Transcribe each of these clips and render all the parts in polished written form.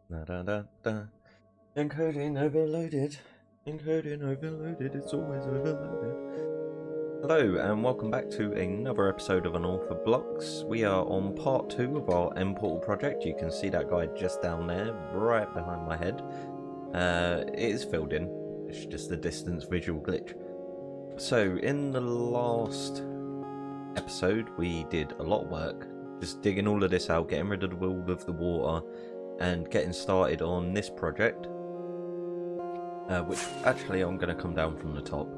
Da da da da. Encoding overloaded. Encoding overloaded. It's always overloaded. Hello and welcome back to another episode of Unorthoblocks. We are on part 2 of our M Portal project. You can see that guy just down there, right behind my head. It is filled in. It's just a distance visual glitch. So in the last episode, we did a lot of work, just digging all of this out, getting rid of all of the water, and getting started on this project, which actually I'm going to come down from the top.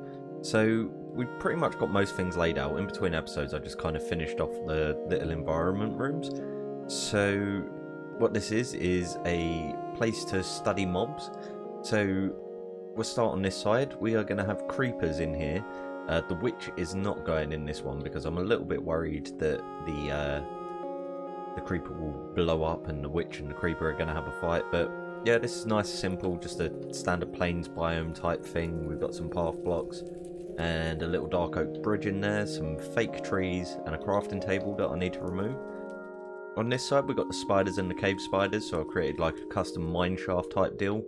So we've pretty much got most things laid out. In between episodes I just kind of finished off the little environment rooms. So what this is a place to study mobs. So we'll start on this side. We are going to have creepers in here. The witch is not going in this one because I'm a little bit worried that the creeper will blow up and the witch and the creeper are going to have a fight. But yeah, this is nice, simple, just a standard plains biome type thing. We've got some path blocks and a little dark oak bridge in there, some fake trees and a crafting table that I need to remove. On this side we've got the spiders and the cave spiders, so I've created like a custom mine shaft type deal,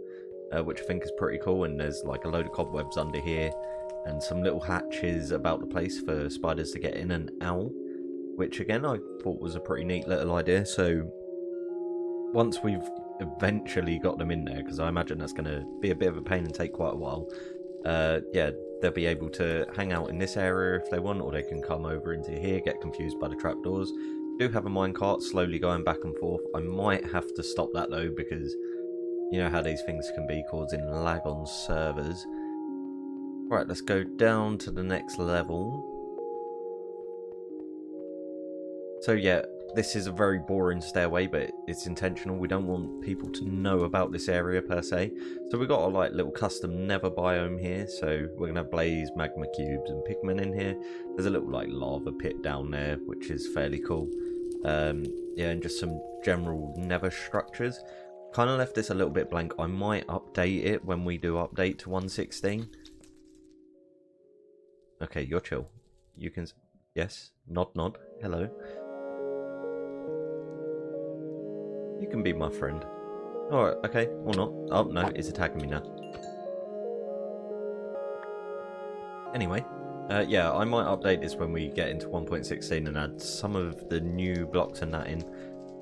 which I think is pretty cool. And there's like a load of cobwebs under here and some little hatches about the place for spiders to get in and out, which again I thought was a pretty neat little idea. So once we've eventually got them in there, because I imagine that's going to be a bit of a pain and take quite a while, yeah, they'll be able to hang out in this area if they want, or they can come over into here, get confused by the trapdoors. Do have a minecart slowly going back and forth. I might have to stop that though, because you know how these things can be causing lag on servers. Right, let's go down to the next level. So yeah, this is a very boring stairway, but it's intentional. We don't want people to know about this area per se. So we've got a like little custom nether biome here. So we're gonna have blaze, magma cubes, and pigmen in here. There's a little like lava pit down there, which is fairly cool. Yeah, and just some general nether structures. Kind of left this a little bit blank. I might update it when we do update to 1.16. Okay, you're chill. You can... Yes, nod, nod. Hello. You can be my friend. Alright, okay, or not. Oh, no, it's attacking me now. Anyway, yeah, I might update this when we get into 1.16 and add some of the new blocks and that in.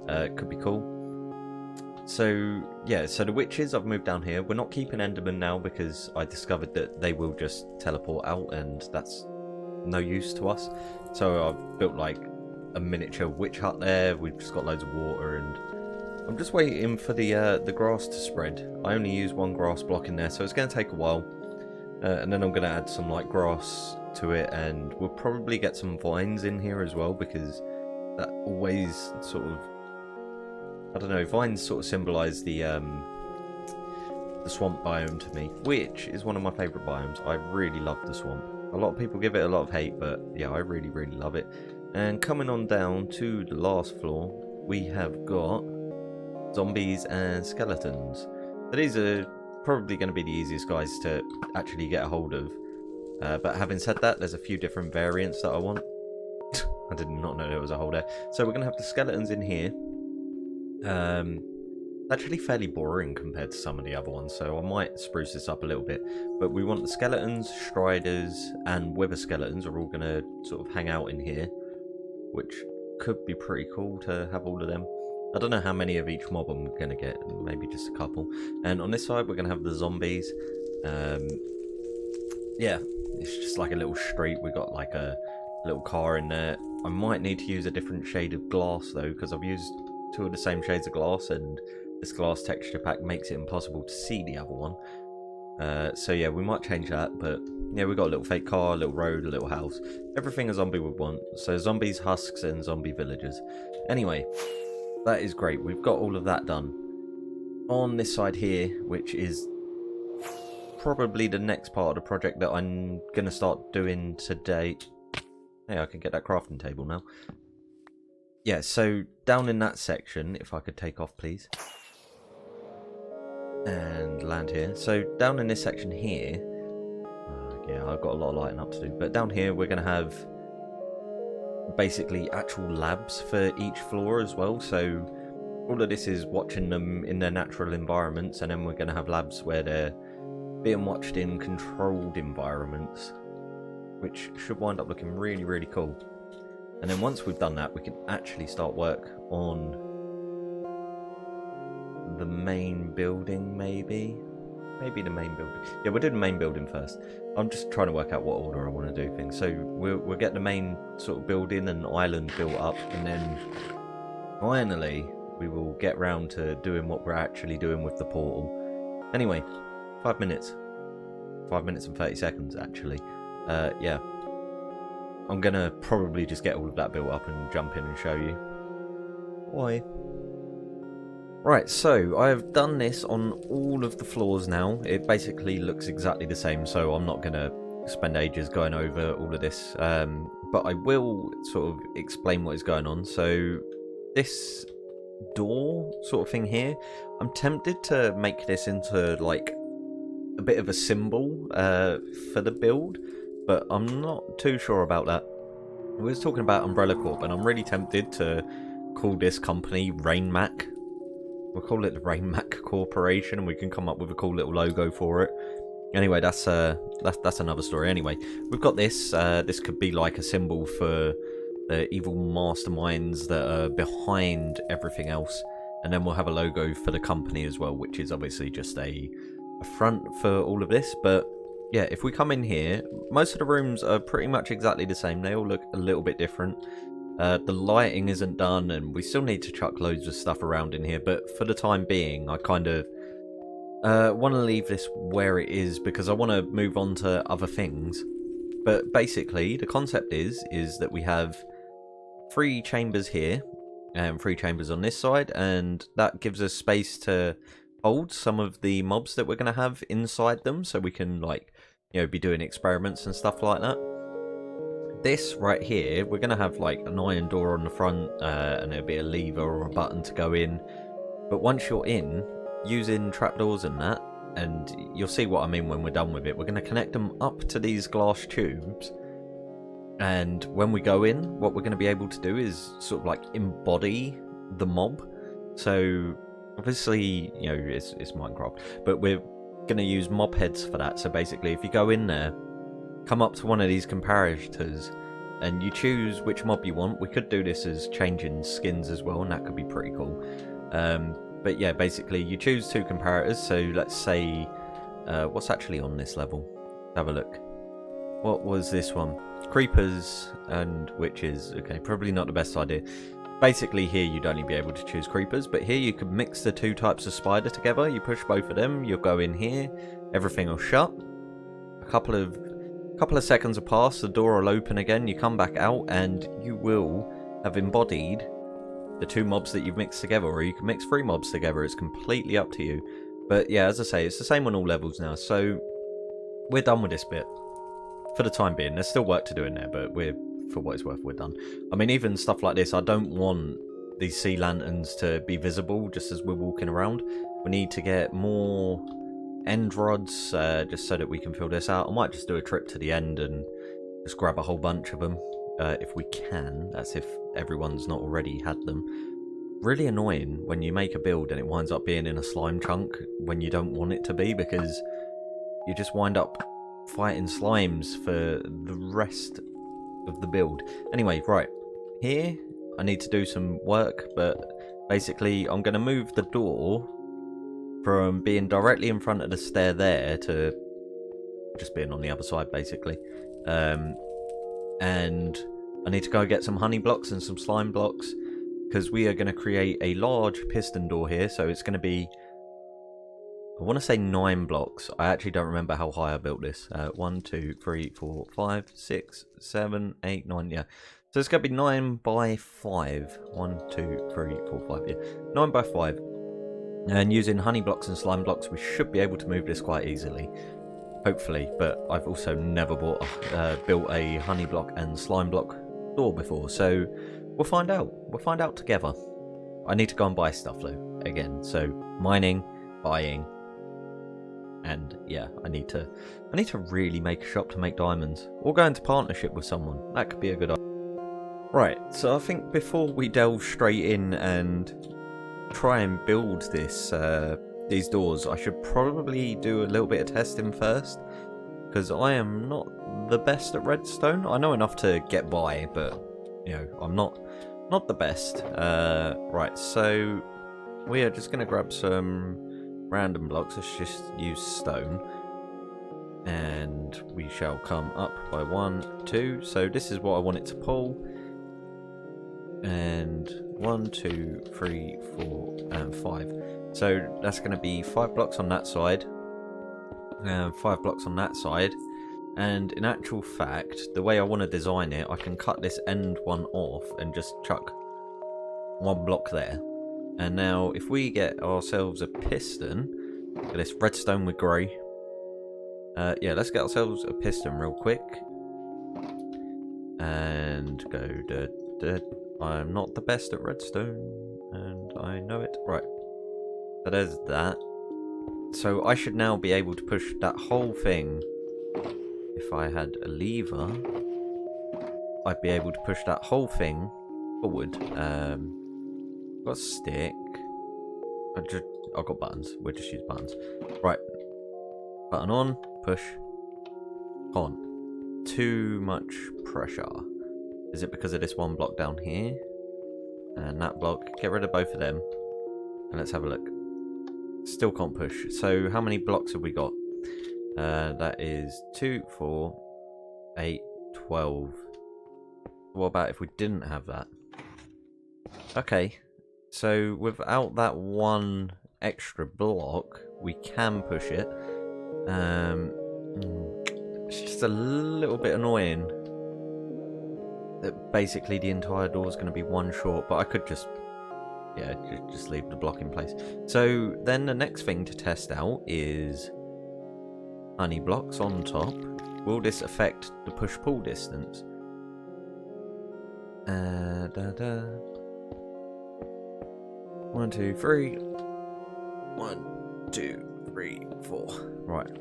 It could be cool. So, yeah, so the witches I've moved down here. We're not keeping Endermen now because I discovered that they will just teleport out and that's no use to us. So I've built like a miniature witch hut there. We've just got loads of water and I'm just waiting for the grass to spread. I only use one grass block in there, so it's going to take a while. And then I'm going to add some like grass to it, and we'll probably get some vines in here as well, because that always sort of, I don't know, vines sort of symbolise the swamp biome to me, which is one of my favourite biomes. I really love the swamp. A lot of people give it a lot of hate, but yeah, I really, really love it. And coming on down to the last floor, we have got zombies and skeletons. So these are probably going to be the easiest guys to actually get a hold of. But having said that, there's a few different variants that I want. I did not know there was a hole there. So we're going to have the skeletons in here. Actually fairly boring compared to some of the other ones, so I might spruce this up a little bit. But we want the skeletons, striders, and wither skeletons are all going to sort of hang out in here, which could be pretty cool to have all of them. I don't know how many of each mob I'm going to get, maybe just a couple. And on this side we're going to have the zombies. Yeah, it's just like a little street. We got like a little car in there. I might need to use a different shade of glass though, because I've used two of the same shades of glass and this glass texture pack makes it impossible to see the other one. So yeah, we might change that, but yeah, we've got a little fake car, a little road, a little house. Everything a zombie would want. So zombies, husks, and zombie villagers. Anyway, that is great. We've got all of that done. On this side here, which is probably the next part of the project that I'm going to start doing today. Hey, I can get that crafting table now. Yeah, so down in that section, if I could take off please. And land here. So down in this section here, yeah, I've got a lot of lighting up to do, but down here we're going to have basically actual labs for each floor as well. So all of this is watching them in their natural environments, and then we're going to have labs where they're being watched in controlled environments, which should wind up looking really, really cool. And then once we've done that, we can actually start work on the main building, maybe the main building. Yeah, we'll do the main building first. I'm just trying to work out what order I want to do things. So we'll get the main sort of building and island built up, and then finally we will get round to doing what we're actually doing with the portal. Anyway, 5 minutes. 5 minutes and 30 seconds, actually. Yeah. I'm gonna probably just get all of that built up and jump in and show you. Why? Right, so I've done this on all of the floors now. It basically looks exactly the same, so I'm not gonna spend ages going over all of this. But I will sort of explain what is going on. So this door sort of thing here, I'm tempted to make this into like a bit of a symbol for the build, but I'm not too sure about that. We was talking about Umbrella Corp, and I'm really tempted to call this company Rainmac. We'll call it the Rainmac Corporation, and we can come up with a cool little logo for it. Anyway, that's another story. Anyway, we've got this. This could be like a symbol for the evil masterminds that are behind everything else, and then we'll have a logo for the company as well, which is obviously just a front for all of this. But yeah, if we come in here, most of the rooms are pretty much exactly the same. They all look a little bit different. The lighting isn't done, and we still need to chuck loads of stuff around in here, but for the time being, I kind of want to leave this where it is, because I want to move on to other things. But basically, the concept is that we have 3 chambers here, and 3 chambers on this side, and that gives us space to hold some of the mobs that we're going to have inside them, so we can, like, you know, be doing experiments and stuff like that. This right here, we're going to have like an iron door on the front, and there'll be a lever or a button to go in. But once you're in, using trapdoors and that, and you'll see what I mean when we're done with it, we're going to connect them up to these glass tubes. And when we go in, what we're going to be able to do is sort of like embody the mob. So obviously, you know, it's Minecraft, but we're going to use mob heads for that. So basically, if you go in there, come up to one of these comparators, and you choose which mob you want. We could do this as changing skins as well, and that could be pretty cool. But yeah, basically you choose 2 comparators. So let's say, what's actually on this level? Have a look. What was this one? Creepers and witches. Okay, probably not the best idea. Basically here you'd only be able to choose creepers, but here you could mix the 2 types of spider together. You push both of them, you'll go in here, everything will shut. A couple of seconds will pass, the door will open again, you come back out, and you will have embodied the 2 mobs that you've mixed together, or you can mix 3 mobs together. It's completely up to you. But yeah, as I say, it's the same on all levels now, so we're done with this bit. For the time being, there's still work to do in there, but for what it's worth, we're done. I mean, even stuff like this, I don't want these sea lanterns to be visible just as we're walking around. We need to get more end rods, just so that we can fill this out. I might just do a trip to the end and just grab a whole bunch of them, if we can. That's if everyone's not already had them. Really annoying when you make a build and it winds up being in a slime chunk when you don't want it to be, because you just wind up fighting slimes for the rest of the build. Anyway, right, here I need to do some work, but basically I'm going to move the door from being directly in front of the stair there to just being on the other side, basically. And I need to go get some honey blocks and some slime blocks, because we are going to create a large piston door here. So it's going to be, I want to say 9 blocks. I actually don't remember how high I built this. 1, 2, 3, 4, 5, 6, 7, 8, 9, yeah. So it's going to be 9 by 5. 1, 2, 3, 4, 5, yeah. 9 by 5. And using honey blocks and slime blocks, we should be able to move this quite easily. Hopefully, but I've also never built a honey block and slime block door before, so we'll find out. We'll find out together. I need to go and buy stuff though, again. So mining, buying, and yeah, I need to really make a shop to make diamonds, or go into partnership with someone. That could be a good idea. Right, so I think before we delve straight in and try and build this these doors, I should probably do a little bit of testing first, because I am not the best at redstone. I know enough to get by, but you know, I'm not the best. Right, so we are just going to grab some random blocks. Let's just use stone, and we shall come up by 1, 2. So this is what I want it to pull, and 1, 2, 3, 4, and 5. So that's going to be 5 blocks on that side, and 5 blocks on that side. And in actual fact, the way I want to design it, I can cut this end one off and just chuck 1 block there. And now if we get ourselves a piston, look at this, redstone with grey. Yeah, let's get ourselves a piston real quick. And go I'm not the best at redstone, and I know it. Right, so there's that. So I should now be able to push that whole thing. If I had a lever, I'd be able to push that whole thing forward. Got a stick. I've got buttons. We'll just use buttons. Right. Button on. Push. On. Too much pressure. Is it because of this 1 block down here? And that block. Get rid of both of them. And let's have a look. Still can't push. So how many blocks have we got? That is 2, 4, 8, 12. What about if we didn't have that? Okay, so without that 1 extra block, we can push it. It's just a little bit annoying that basically the entire door is going to be 1 short, but I could just, yeah, just leave the block in place. So then the next thing to test out is honey blocks on top. Will this affect the push-pull distance? 1, 2, 3. 1, 2, 3, 4. Right.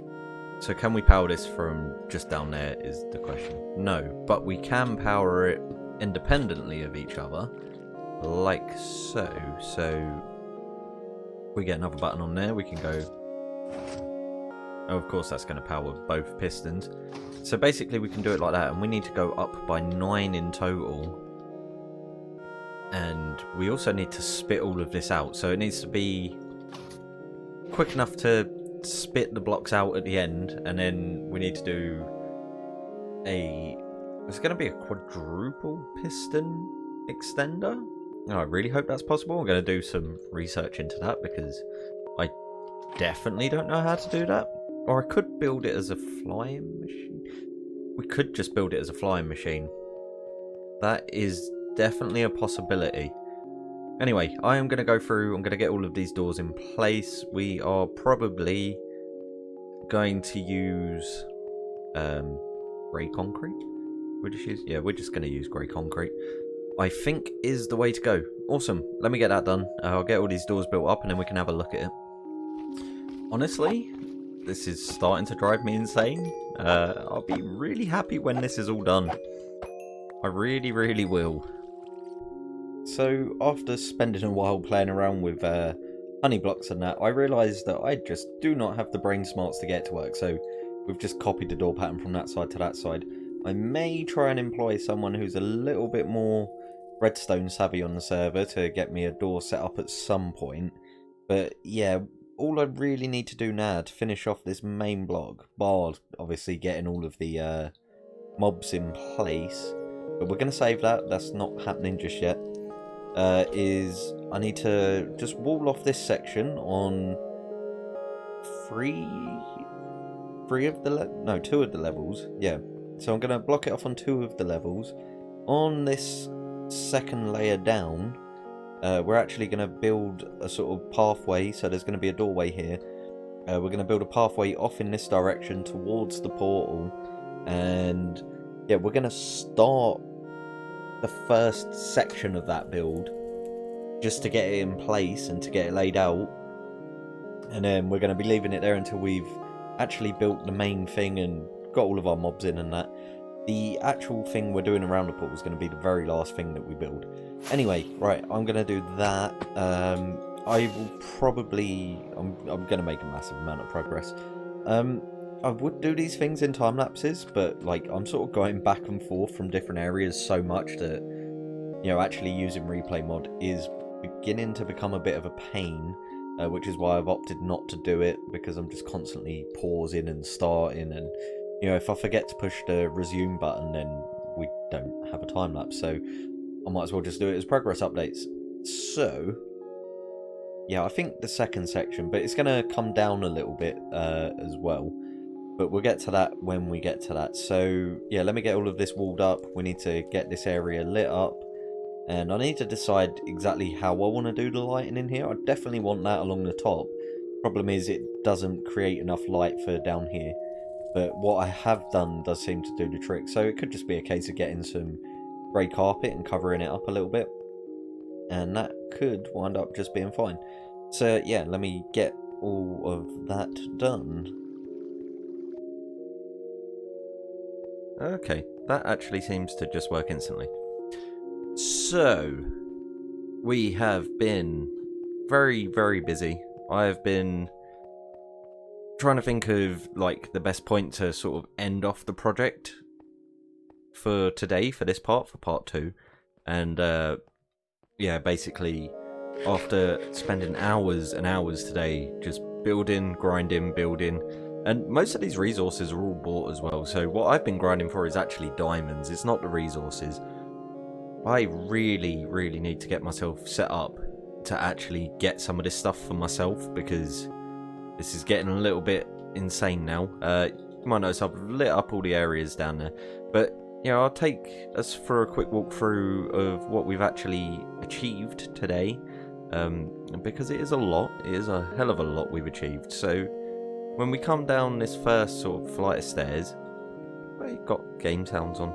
So can we power this from just down there is the question. No, but we can power it independently of each other, like so. So we get another button on there, we can go. Oh, of course that's going to power both pistons. So basically we can do it like that, and we need to go up by 9 in total. And we also need to spit all of this out, so it needs to be quick enough to spit the blocks out at the end, and then we need to do it's going to be a quadruple piston extender. I really hope that's possible. I'm going to do some research into that, because I definitely don't know how to do that. Or I could build it as a flying machine. We could just build it as a flying machine. That is definitely a possibility. Anyway, I am going to go through, I'm going to get all of these doors in place. We are probably going to use grey concrete. We're just going to use grey concrete. I think is the way to go. Awesome. Let me get that done. I'll get all these doors built up, and then we can have a look at it. Honestly, this is starting to drive me insane. I'll be really happy when this is all done. I really, really will. So after spending a while playing around with honey blocks and that, I realised that I just do not have the brain smarts to get to work. So we've just copied the door pattern from that side to that side. I may try and employ someone who's a little bit more redstone savvy on the server to get me a door set up at some point. But yeah, all I really need to do now to finish off this main block, bar obviously getting all of the mobs in place, but we're going to save that, that's not happening just yet, is I need to just wall off this section on two of the levels, yeah. So I'm going to block it off on 2 of the levels. On this second layer down, we're actually going to build a sort of pathway, so there's going to be a doorway here. We're going to build a pathway off in this direction towards the portal, and yeah, we're going to start the first section of that build just to get it in place and to get it laid out, and then we're going to be leaving it there until we've actually built the main thing and got all of our mobs in and that. The actual thing we're doing around the portal is going to be the very last thing that we build. Anyway, right, I'm going to do that. I will probably... I'm going to make a massive amount of progress. I would do these things in time lapses, but like I'm sort of going back and forth from different areas so much that, you know, actually using replay mod is beginning to become a bit of a pain, which is why I've opted not to do it, because I'm just constantly pausing and starting, and, you know, if I forget to push the resume button, then we don't have a time lapse, so I might as well just do it as progress updates. So yeah, I think the second section, but it's going to come down a little bit as well. But we'll get to that when we get to that. So, yeah, let me get all of this walled up. We need to get this area lit up. And I need to decide exactly how I want to do the lighting in here. I definitely want that along the top. Problem is, it doesn't create enough light for down here. But what I have done does seem to do the trick. So it could just be a case of getting some grey carpet and covering it up a little bit. And that could wind up just being fine. So, yeah, let me get all of that done. Okay, that actually seems to just work instantly. So, we have been very, very busy. I have been trying to think of, like, the best point to sort of end off the project for today, for this part, for part 2. And, yeah, basically, after spending hours and hours today just building, grinding, building, and most of these resources are all bought as well, so what I've been grinding for is actually diamonds, it's not the resources. I really, really need to get myself set up to actually get some of this stuff for myself, because this is getting a little bit insane now. You might notice I've lit up all the areas down there, but you know, I'll take us for a quick walk through of what we've actually achieved today, because it is a lot, it is a hell of a lot we've achieved. So when we come down this first sort of flight of stairs, I've got game sounds on.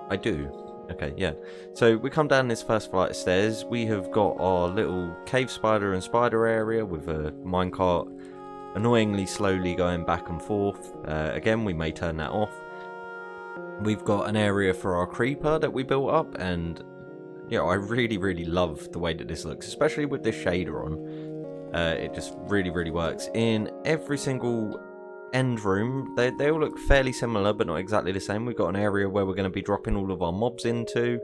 I do. Okay, yeah. So we come down this first flight of stairs. We have got our little cave spider and spider area with a minecart annoyingly slowly going back and forth. Again, we may turn that off. We've got an area for our creeper that we built up, and you know, I really, really love the way that this looks, especially with this shader on. It just really, really works. In every single end room, they all look fairly similar, but not exactly the same. We've got an area where we're going to be dropping all of our mobs into,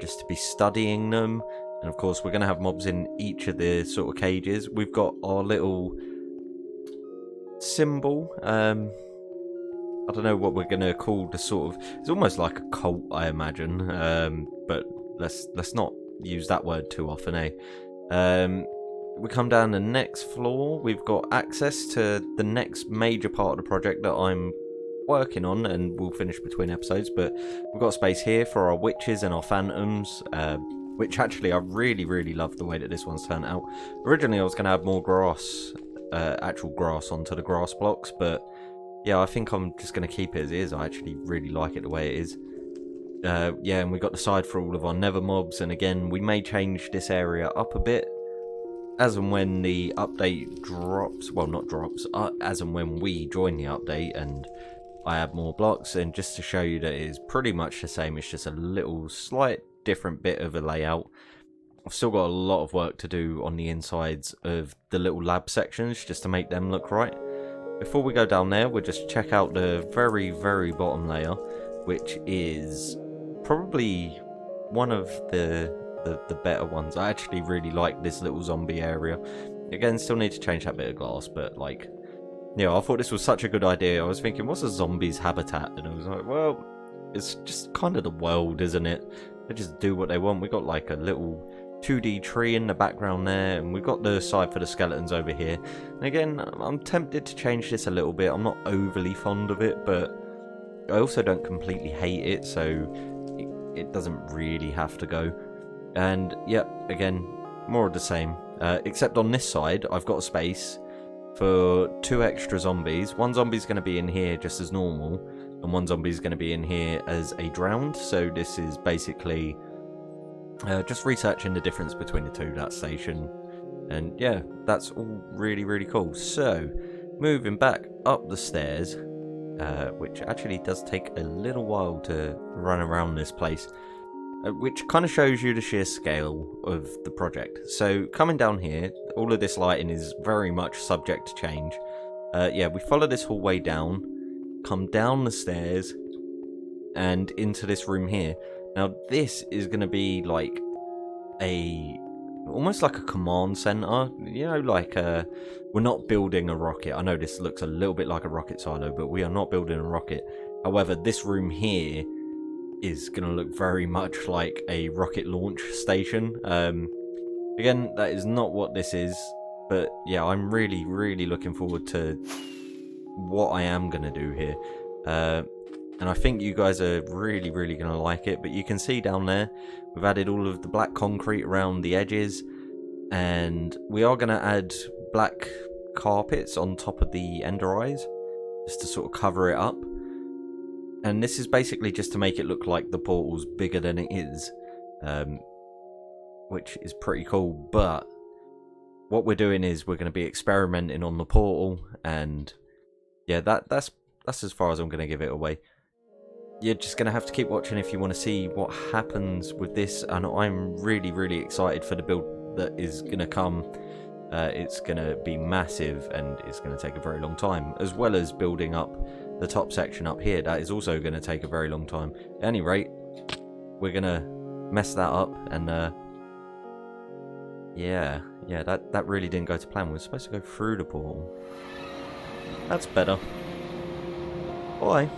just to be studying them. And of course, we're going to have mobs in each of the sort of cages. We've got our little symbol. I don't know what we're going to call the sort of... It's almost like a cult, I imagine. But let's not use that word too often, eh? We come down the next floor, we've got access to the next major part of the project that I'm working on, and we'll finish between episodes, but we've got space here for our witches and our phantoms, which actually I really, really love the way that this one's turned out. Originally I was going to have more grass, actual grass onto the grass blocks, but yeah, I think I'm just going to keep it as is. I actually really like it the way it is. Yeah, and we've got the side for all of our nether mobs, and again, we may change this area up a bit as and when the update drops, well, not drops, as and when we join the update and I add more blocks. And just to show you that it is pretty much the same, it's just a little slight different bit of a layout. I've still got a lot of work to do on the insides of the little lab sections just to make them look right. Before we go down there, we'll just check out the very, very bottom layer, which is probably one of the better ones. I actually really like this little zombie area. Again, still need to change that bit of glass, but like, yeah, I thought this was such a good idea. I was thinking, what's a zombie's habitat? And I was like, well, it's just kind of the world, isn't it? They just do what they want. We got like a little 2D tree in the background there, and we've got the side for the skeletons over here. And again, I'm tempted to change this a little bit. I'm not overly fond of it, but I also don't completely hate it, so it doesn't really have to go. And yep, again, more of the same. Except on this side, I've got a space for 2 extra zombies. One zombie's going to be in here just as normal, and one zombie's going to be in here as a drowned. So this is basically just researching the difference between the two, that station. And yeah, that's all really, really cool. So, moving back up the stairs, which actually does take a little while to run around this place. which kind of shows you the sheer scale of the project. So coming down here, all of this lighting is very much subject to change. Yeah, we follow this hallway down, come down the stairs, and into this room here. Now this is going to be like almost like a command center, you know, like we're not building a rocket. I know this looks a little bit like a rocket silo, but we are not building a rocket. However, this room here is going to look very much like a rocket launch station. Again, that is not what this is, but yeah, I'm really looking forward to what I am going to do here. And I think you guys are really going to like it. But you can see down there, we've added all of the black concrete around the edges, and we are going to add black carpets on top of the ender eyes, just to sort of cover it up. And this is basically just to make it look like the portal's bigger than it is, which is pretty cool. But what we're doing is we're going to be experimenting on the portal, and yeah, that's as far as I'm going to give it away. You're just going to have to keep watching if you want to see what happens with this, and I'm really excited for the build that is going to come. It's going to be massive, and it's going to take a very long time, as well as building up the top section up here. That is also going to take a very long time. At any rate, we're going to mess that up, and yeah, that really didn't go to plan. We're supposed to go through the portal. That's better. Bye.